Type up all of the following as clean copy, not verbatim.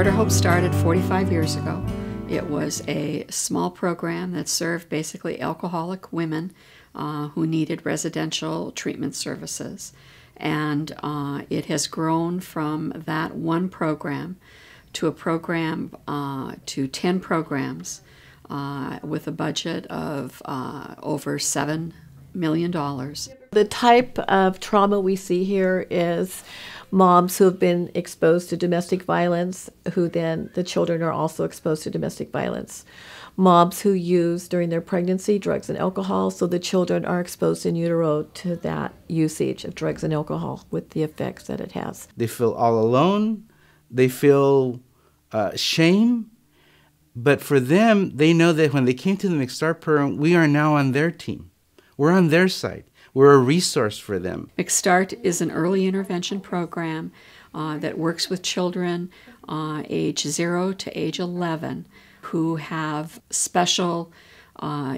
Starter Hope started 45 years ago. It was a small program that served basically alcoholic women who needed residential treatment services. And it has grown from that one program to a program to 10 programs with a budget of over $7 million. The type of trauma we see here is moms who have been exposed to domestic violence, who then the children are also exposed to domestic violence. Moms who use during their pregnancy drugs and alcohol, so the children are exposed in utero to that usage of drugs and alcohol with the effects that it has. They feel all alone. They feel shame. But for them, they know that when they came to the MCSTART program, we are now on their team. We're on their side. We're a resource for them. MCSTART is an early intervention program that works with children age 0 to age 11 who have special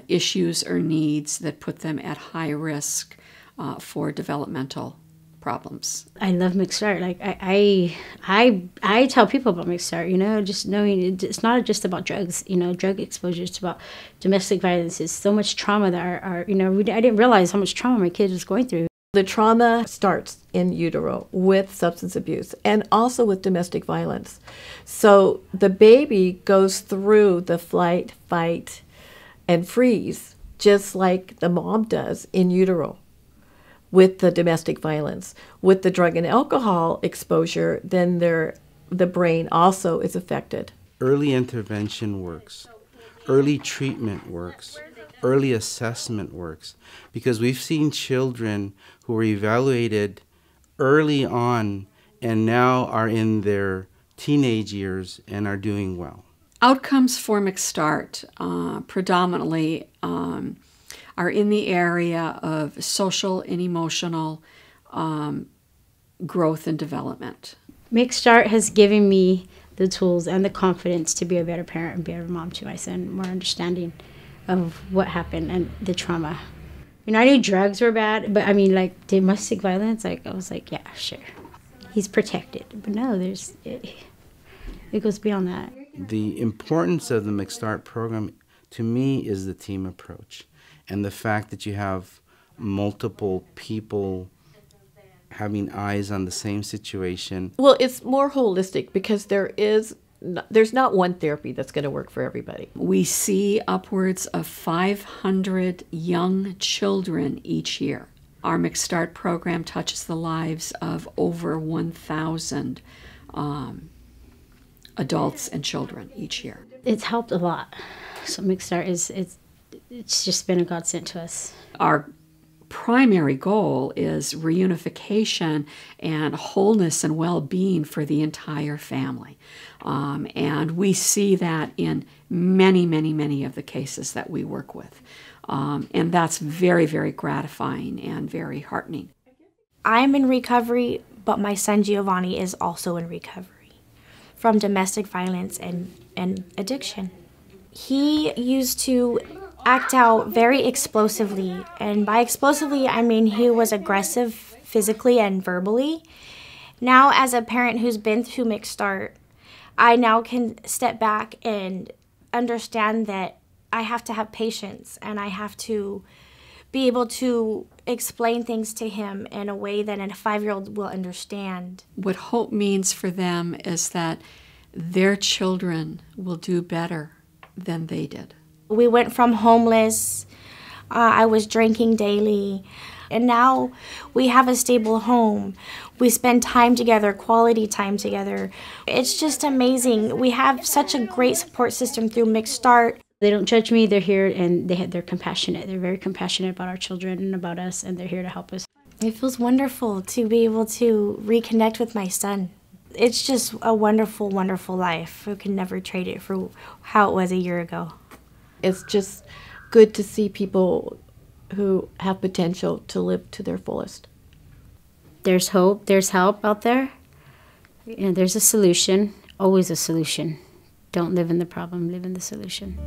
issues or needs that put them at high risk for developmental problems. I love MCSTART. Like I tell people about MCSTART, you know, just knowing it's not just about drugs, you know, drug exposure, it's about domestic violence. It's so much trauma that our you know, I didn't realize how much trauma my kid was going through. The trauma starts in utero with substance abuse and also with domestic violence. So the baby goes through the flight, fight, and freeze just like the mom does in utero. With the domestic violence, with the drug and alcohol exposure, then the brain also is affected. Early intervention works. Early treatment works. Early assessment works. Because we've seen children who were evaluated early on and now are in their teenage years and are doing well. Outcomes for MCSTART predominantly are in the area of social and emotional growth and development. MCSTART has given me the tools and the confidence to be a better parent and better mom to my son, more understanding of what happened and the trauma. You know, I knew drugs were bad, but I mean, like domestic violence, like I was like, yeah, sure, he's protected. But no, it goes beyond that. The importance of the MCSTART program, to me, is the team approach. And the fact that you have multiple people having eyes on the same situation. Well, it's more holistic because there's not one therapy that's going to work for everybody. We see upwards of 500 young children each year. Our MCSTART program touches the lives of over 1,000 adults and children each year. It's helped a lot. So MCSTART it's just been a godsend to us. Our primary goal is reunification and wholeness and well-being for the entire family. And we see that in many, many, many of the cases that we work with. And that's very, very gratifying and very heartening. I'm in recovery, but my son Giovanni is also in recovery from domestic violence and addiction. He used to act out very explosively, and by explosively I mean he was aggressive physically and verbally. Now, as a parent who's been through MCSTART, I now can step back and understand that I have to have patience and I have to be able to explain things to him in a way that a 5-year-old will understand. What hope means for them is that their children will do better than they did. We went from homeless, I was drinking daily, and now we have a stable home. We spend time together, quality time together. It's just amazing. We have such a great support system through MCSTART. They don't judge me, they're here and they're compassionate. They're very compassionate about our children and about us, and they're here to help us. It feels wonderful to be able to reconnect with my son. It's just a wonderful, wonderful life. We can never trade it for how it was a year ago. It's just good to see people who have potential to live to their fullest. There's hope, there's help out there, and there's a solution, always a solution. Don't live in the problem, live in the solution.